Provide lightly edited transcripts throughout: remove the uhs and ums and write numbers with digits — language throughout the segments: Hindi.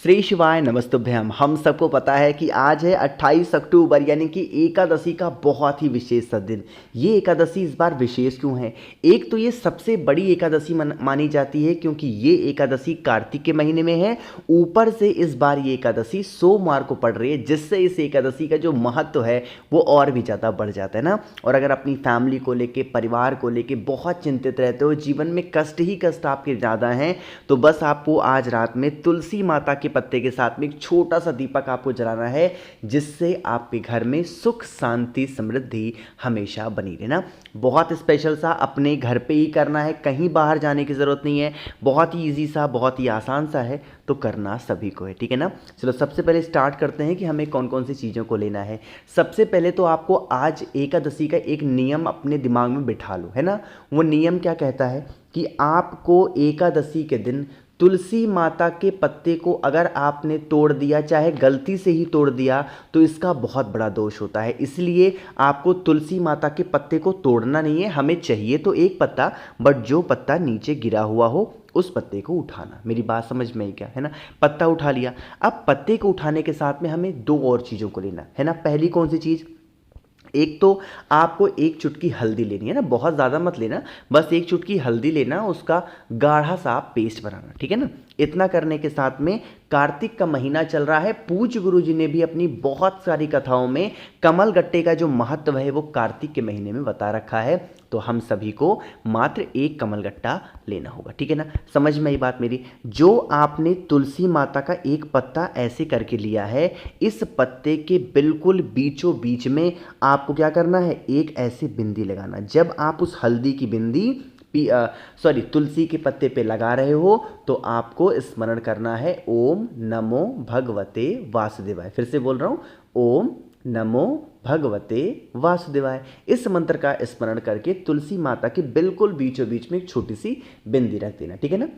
श्री शिवाय नमस्तुभ्यम। हम सबको पता है कि आज है 28 अक्टूबर यानी कि एकादशी का बहुत ही विशेष सा दिन। ये एकादशी इस बार विशेष क्यों है? एक तो ये सबसे बड़ी एकादशी मानी जाती है क्योंकि ये एकादशी कार्तिक के महीने में है। ऊपर से इस बार ये एकादशी सोमवार को पड़ रही है, जिससे इस एकादशी का जो महत्व है वो और भी ज़्यादा बढ़ जाता है ना। और अगर अपनी फैमिली को लेके, परिवार को लेके बहुत चिंतित रहते हो, जीवन में कष्ट ही कष्ट आपके ज़्यादा हैं, तो बस आपको आज रात में तुलसी माता के पत्ते के साथ में एक छोटा सा दीपक आपको जलाना है, जिससे आपके घर में सुख शांति समृद्धि हमेशा बनी रहे ना। बहुत स्पेशल सा अपने घर पे ही करना है, कहीं बाहर जाने की ज़रूरत नहीं है। बहुत ही ईजी सा, बहुत ही आसान सा है, तो करना सभी को है, ठीक है ना। चलो सबसे पहले स्टार्ट करते हैं कि हमें कौन कौन सी चीज़ों को लेना है। सबसे पहले तो आपको आज एकादशी का एक नियम अपने दिमाग में बिठा लो, है ना। वो नियम क्या कहता है कि आपको एकादशी के दिन तुलसी माता के पत्ते को अगर आपने तोड़ दिया, चाहे गलती से ही तोड़ दिया, तो इसका बहुत बड़ा दोष होता है। इसलिए आपको तुलसी माता के पत्ते को तोड़ना नहीं है। हमें चाहिए तो एक पत्ता, बट जो पत्ता नीचे गिरा हुआ हो उस पत्ते को उठाना। मेरी बात समझ में आई क्या, है ना। पत्ता उठा लिया। अब पत्ते को उठाने के साथ में हमें दो और चीज़ों को लेना है ना। पहली कौन सी चीज़? एक तो आपको एक चुटकी हल्दी लेनी है ना, बहुत ज़्यादा मत लेना, बस एक चुटकी हल्दी लेना, उसका गाढ़ा सा पेस्ट बनाना, ठीक है ना। इतना करने के साथ में कार्तिक का महीना चल रहा है। पूज्य गुरु जी ने भी अपनी बहुत सारी कथाओं में कमल गट्टे का जो महत्व है वो कार्तिक के महीने में बता रखा है। तो हम सभी को मात्र एक कमल गट्टा लेना होगा, ठीक है ना। समझ में आई बात मेरी? जो आपने तुलसी माता का एक पत्ता ऐसे करके लिया है, इस पत्ते के बिल्कुल बीचों बीच में आपको क्या करना है, एक ऐसे बिंदी लगाना। जब आप उस हल्दी की बिंदी तुलसी के पत्ते पे लगा रहे हो, तो आपको स्मरण करना है ओम नमो भगवते वासुदेवाय। फिर से बोल रहा हूँ, ओम नमो भगवते वासुदेवाय। इस मंत्र का स्मरण करके तुलसी माता के बिल्कुल बीचों बीच में एक छोटी सी बिंदी रख देना, ठीक है ना।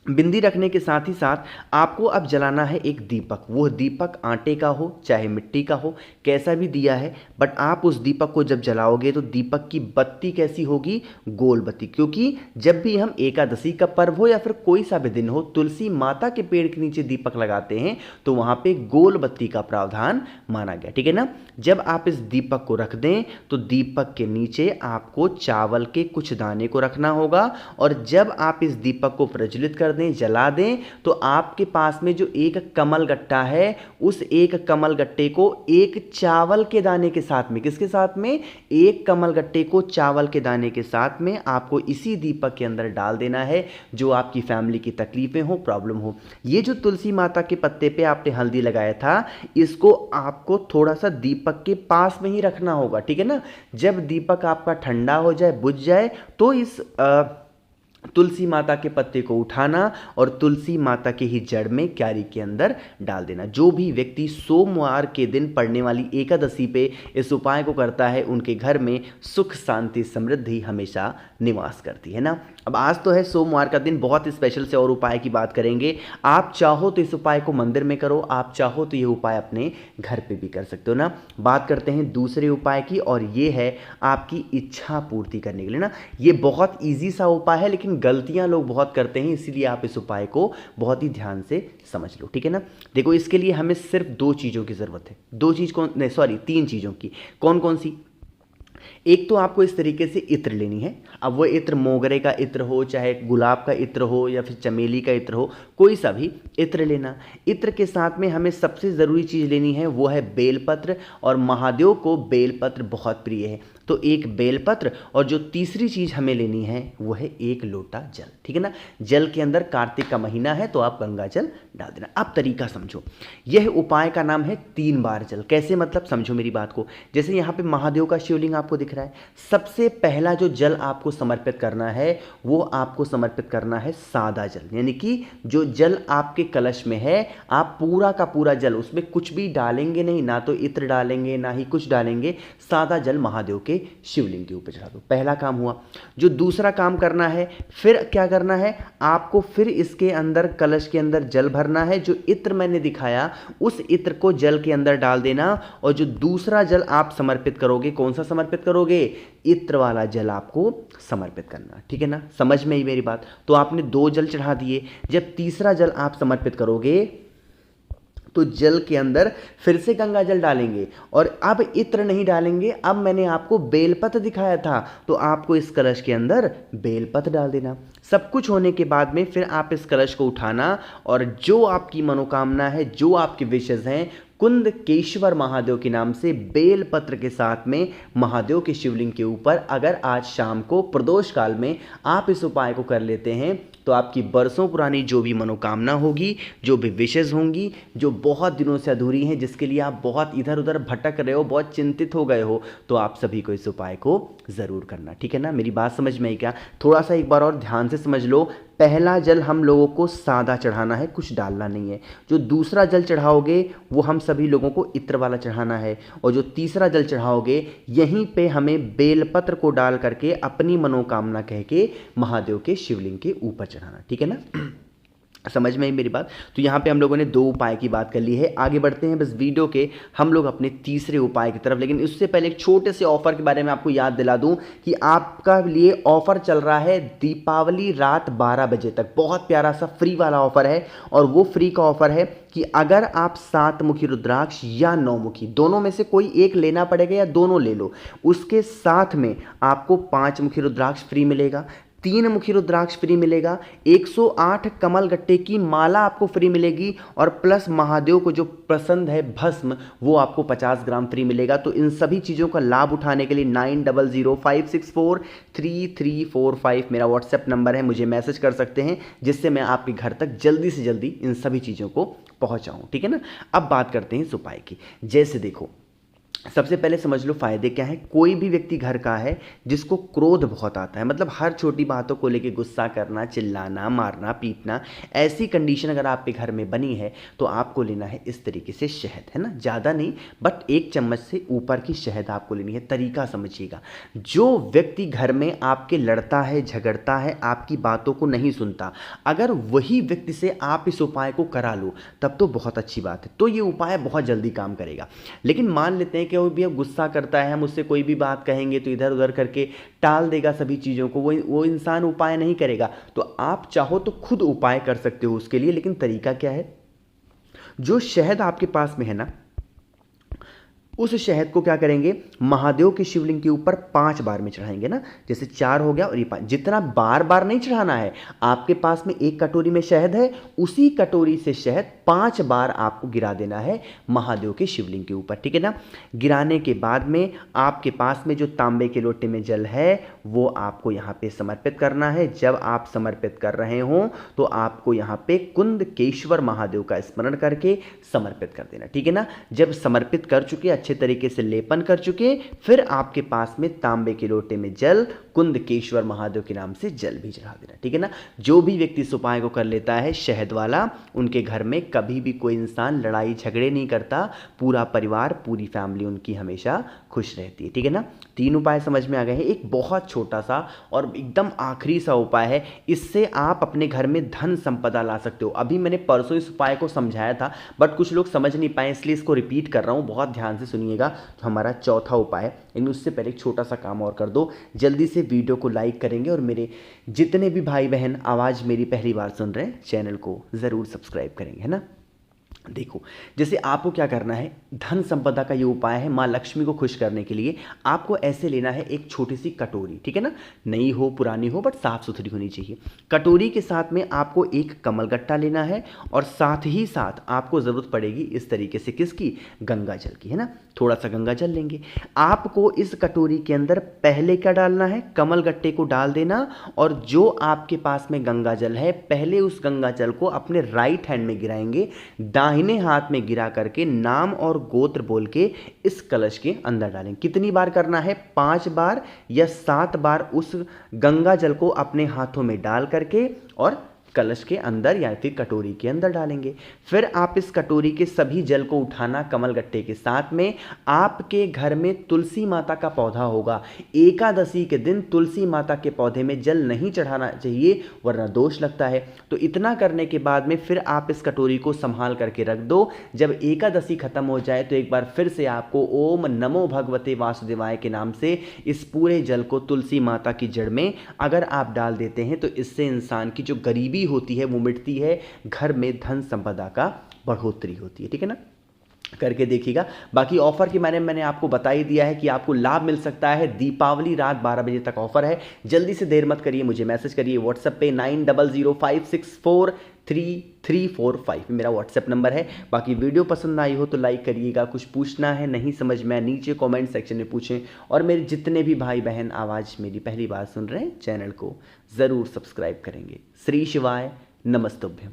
बिंदी रखने के साथ ही साथ आपको अब जलाना है एक दीपक। वो दीपक आटे का हो चाहे मिट्टी का हो, कैसा भी दिया है, बट आप उस दीपक को जब जलाओगे तो दीपक की बत्ती कैसी होगी? गोल बत्ती। क्योंकि जब भी हम एकादशी का पर्व हो या फिर कोई सा भी दिन हो, तुलसी माता के पेड़ के नीचे दीपक लगाते हैं, तो वहाँ पे गोल बत्ती का प्रावधान माना गया, ठीक है ना। जब आप इस दीपक को रख दें तो दीपक के नीचे आपको चावल के कुछ दाने को रखना होगा, और जब आप इस दीपक को प्रज्वलित कर दें, जला दें, तो आपके पास में जो एक कमल गट्टा है, उस एक कमल गट्टे को एक चावल के दाने के साथ में, किसके साथ में? एक कमल गट्टे को चावल के दाने के साथ में आपको इसी दीपक के अंदर डाल देना है। जो आपकी फैमिली की तकलीफें हो, प्रॉब्लम हो, ये जो तुलसी माता के पत्ते पे आपने हल्दी लगाया था, इसको आपको थोड़ा सा दीपक के पास में ही रखना होगा, ठीक है ना। जब दीपक आपका ठंडा हो जाए, बुझ जाए, तो इस तुलसी माता के पत्ते को उठाना और तुलसी माता के ही जड़ में क्यारी के अंदर डाल देना। जो भी व्यक्ति सोमवार के दिन पड़ने वाली एकादशी पे इस उपाय को करता है, उनके घर में सुख शांति समृद्धि हमेशा निवास करती है ना। अब आज तो है सोमवार का दिन, बहुत स्पेशल से और उपाय की बात करेंगे। आप चाहो तो इस उपाय को मंदिर में करो, आप चाहो तो ये उपाय अपने घर पे भी कर सकते हो ना। बात करते हैं दूसरे उपाय की, और ये है आपकी इच्छा पूर्ति करने के लिए ना। ये बहुत ईजी सा उपाय है, लेकिन गलतियां लोग बहुत करते हैं, इसीलिए आप इस उपाय को बहुत ही ध्यान से समझ लो, ठीक है ना। देखो, इसके लिए हमें सिर्फ दो चीज़ों की ज़रूरत है। तीन चीज़ों की। कौन कौन सी? एक तो आपको इस तरीके से इत्र लेनी है। अब वो इत्र मोगरे का इत्र हो, चाहे गुलाब का इत्र हो, या फिर चमेली का इत्र हो, कोई सा भी इत्र लेना। इत्र के साथ में हमें सबसे ज़रूरी चीज़ लेनी है, वो है बेलपत्र, और महादेव को बेलपत्र बहुत प्रिय है, तो एक बेलपत्र, और जो तीसरी चीज़ हमें लेनी है वो है एक लोटा जल, ठीक है ना। जल के अंदर, कार्तिक का महीना है तो आप गंगा जल डाल देना। अब तरीका समझो। यह उपाय का नाम है 3 बार जल। कैसे, मतलब समझो मेरी बात को। जैसे यहाँ पे महादेव का शिवलिंग आपको दिख रहा है, सबसे पहला जो जल आपको समर्पित करना है वो आपको समर्पित करना है सादा जल, यानी कि जो जल आपके कलश में है, आप पूरा का पूरा जल, उसमें कुछ भी डालेंगे नहीं, ना तो इत्र डालेंगे ना ही कुछ डालेंगे, सादा जल महादेव के शिवलिंग के ऊपर चढ़ा दो। पहला काम हुआ। जो दूसरा काम करना है, फिर क्या करना है, आपको फिर इसके अंदर, कलश के अंदर जल भरना है। जो इत्र मैंने दिखाया, उस इत्र को जल के अंदर डाल देना, और जो दूसरा जल आप समर्पित करोगे, कौन सा समर्पित करोगे? इत्र वाला जल आपको समर्पित करना, ठीक है ना। समझ में ही मेरी बात? तो आपने 2 जल चढ़ा दिए। जब तीसरा जल आप समर्पित करोगे, तो जल के अंदर फिर से गंगा जल डालेंगे और अब इत्र नहीं डालेंगे। अब मैंने आपको बेलपत्र दिखाया था तो आपको इस कलश के अंदर बेलपत्र डाल देना। सब कुछ होने के बाद में फिर आप इस कलश को उठाना और जो आपकी मनोकामना है, जो आपके विशेष हैं, कुंदकेश्वर महादेव के नाम से बेलपत्र के साथ में महादेव के शिवलिंग के ऊपर अगर आज शाम को प्रदोष काल में आप इस उपाय को कर लेते हैं तो आपकी बरसों पुरानी जो भी मनोकामना होगी, जो भी विशेष होंगी, जो बहुत दिनों से अधूरी हैं, जिसके लिए आप बहुत इधर उधर भटक रहे हो, बहुत चिंतित हो गए हो, तो आप सभी को इस उपाय को ज़रूर करना। ठीक है ना, मेरी बात समझ में आई क्या? थोड़ा सा एक बार और ध्यान से समझ लो। पहला जल हम लोगों को सादा चढ़ाना है, कुछ डालना नहीं है। जो दूसरा जल चढ़ाओगे वो हम सभी लोगों को इत्र वाला चढ़ाना है और जो तीसरा जल चढ़ाओगे यहीं पे हमें बेलपत्र को डाल करके अपनी मनोकामना कह के महादेव के शिवलिंग के ऊपर चढ़ाना। ठीक है ना, समझ में आई मेरी बात? तो यहाँ पे हम लोगों ने 2 उपाय की बात कर ली है। आगे बढ़ते हैं बस वीडियो के हम लोग अपने तीसरे उपाय की तरफ, लेकिन उससे पहले एक छोटे से ऑफर के बारे में आपको याद दिला दूं कि आपका लिए ऑफर चल रहा है दीपावली रात 12 बजे तक। बहुत प्यारा सा फ्री वाला ऑफर है और वो फ्री का ऑफर है कि अगर आप 7 मुखी रुद्राक्ष या 9 मुखी दोनों में से कोई एक लेना पड़ेगा या दोनों ले लो, उसके साथ में आपको 5 मुखी रुद्राक्ष फ्री मिलेगा, 3 मुखी रुद्राक्ष फ्री मिलेगा, 108 कमल गट्टे की माला आपको फ्री मिलेगी और प्लस महादेव को जो पसंद है भस्म वो आपको 50 ग्राम फ्री मिलेगा। तो इन सभी चीज़ों का लाभ उठाने के लिए 9005643345 मेरा व्हाट्सएप नंबर है, मुझे मैसेज कर सकते हैं जिससे मैं आपके घर तक जल्दी से जल्दी इन सभी चीज़ों को पहुँचाऊँ। ठीक है ना, अब बात करते हैं इस उपाय की। जैसे देखो, सबसे पहले समझ लो फायदे क्या है। कोई भी व्यक्ति घर का है जिसको क्रोध बहुत आता है, मतलब हर छोटी बातों को लेके गुस्सा करना, चिल्लाना, मारना, पीटना, ऐसी कंडीशन अगर आपके घर में बनी है तो आपको लेना है इस तरीके से शहद, है ना, ज़्यादा नहीं बट 1 चम्मच से ऊपर की शहद आपको लेनी है। तरीका समझिएगा। जो व्यक्ति घर में आपके लड़ता है, झगड़ता है, आपकी बातों को नहीं सुनता, अगर वही व्यक्ति से आप इस उपाय को करा लो तब तो बहुत अच्छी बात है। तो ये उपाय बहुत जल्दी काम करेगा। लेकिन मान लेते हैं कि वो भी अब गुस्सा करता है, हम उससे कोई भी बात कहेंगे तो इधर उधर करके टाल देगा सभी चीज़ों को, वो इंसान उपाय नहीं करेगा। तो आप चाहो तो खुद उपाय कर सकते हो उसके लिए। लेकिन तरीका क्या है, जो शहद आपके पास में है ना, उस शहद को क्या करेंगे, महादेव के शिवलिंग के ऊपर 5 बार में चढ़ाएंगे ना। जैसे 4 हो गया और ये 5, जितना बार बार नहीं चढ़ाना है। आपके पास में 1 कटोरी में शहद है, उसी कटोरी से शहद 5 बार आपको गिरा देना है महादेव के शिवलिंग के ऊपर। ठीक है ना, गिराने के बाद में आपके पास में जो तांबे के लोटे में जल है वो आपको यहाँ पे समर्पित करना है। जब आप समर्पित कर रहे हो तो आपको यहाँ पे कुंदकेश्वर महादेव का स्मरण करके समर्पित कर देना। ठीक है ना, जब समर्पित कर चुके, अच्छे तरीके से लेपन कर चुके, फिर आपके पास में तांबे के लोटे में जल, कुंदकेश्वर महादेव के नाम से जल भी चढ़ा देना। ठीक है ना, जो भी व्यक्ति इस उपाय को कर लेता है शहद वाला, उनके घर में कभी भी कोई इंसान लड़ाई झगड़े नहीं करता, पूरा परिवार, पूरी फैमिली उनकी हमेशा खुश रहती है। ठीक है ना, 3 उपाय समझ में आ गए हैं। एक बहुत छोटा सा और एकदम आखिरी सा उपाय है, इससे आप अपने घर में धन संपदा ला सकते हो। अभी मैंने परसों इस उपाय को समझाया था बट कुछ लोग समझ नहीं पाए, इसलिए इसको रिपीट कर रहा हूँ। बहुत ध्यान से सुनिएगा। तो हमारा चौथा उपाय है, लेकिन उससे पहले एक छोटा सा काम और कर दो, जल्दी से वीडियो को लाइक करेंगे और मेरे जितने भी भाई बहन आवाज़ मेरी पहली बार सुन रहे हैं चैनल को ज़रूर सब्सक्राइब करेंगे, है ना। देखो, जैसे आपको क्या करना है, धन संपदा का ये उपाय है माँ लक्ष्मी को खुश करने के लिए। आपको ऐसे लेना है एक छोटी सी कटोरी, ठीक है ना, नई हो पुरानी हो बट साफ सुथरी होनी चाहिए। कटोरी के साथ में आपको एक कमल गट्टा लेना है और साथ ही साथ आपको ज़रूरत पड़ेगी इस तरीके से किसकी, गंगा जल की, है ना। थोड़ा सा गंगा जल लेंगे। आपको इस कटोरी के अंदर पहले क्या डालना है, कमल गट्टे को डाल देना और जो आपके पास में गंगा जल है पहले उस गंगा जल को अपने राइट हैंड में गिराएंगे, दाहिने हाथ में गिरा करके नाम और गोत्र बोल के इस कलश के अंदर डालेंगे। कितनी बार करना है, 5 बार या 7 बार उस गंगा जल को अपने हाथों में डाल करके और कलश के अंदर या फिर कटोरी के अंदर डालेंगे। फिर आप इस कटोरी के सभी जल को उठाना कमल गट्टे के साथ में। आपके घर में तुलसी माता का पौधा होगा, एकादशी के दिन तुलसी माता के पौधे में जल नहीं चढ़ाना चाहिए वरना दोष लगता है। तो इतना करने के बाद में फिर आप इस कटोरी को संभाल करके रख दो। जब एकादशी खत्म हो जाए तो एक बार फिर से आपको ओम नमो भगवते वासुदेवाय के नाम से इस पूरे जल को तुलसी माता की जड़ में अगर आप डाल देते हैं तो इससे इंसान की जो गरीबी होती है वो मिटती है, घर में धन संपदा का बढ़ोतरी होती है। ठीक है ना, करके देखिएगा। बाकी ऑफर के मैंने आपको बता ही दिया है कि आपको लाभ मिल सकता है। दीपावली रात 12 बजे तक ऑफर है, जल्दी से देर मत करिए, मुझे मैसेज करिए व्हाट्सएप पे 9005643345 मेरा व्हाट्सएप नंबर है। बाकी वीडियो पसंद आई हो तो लाइक करिएगा, कुछ पूछना है नहीं समझ में नीचे कमेंट सेक्शन में पूछें, और मेरे जितने भी भाई बहन आवाज़ मेरी पहली बार सुन रहे हैं चैनल को ज़रूर सब्सक्राइब करेंगे। श्री शिवाय, नमस्तुभ्यम।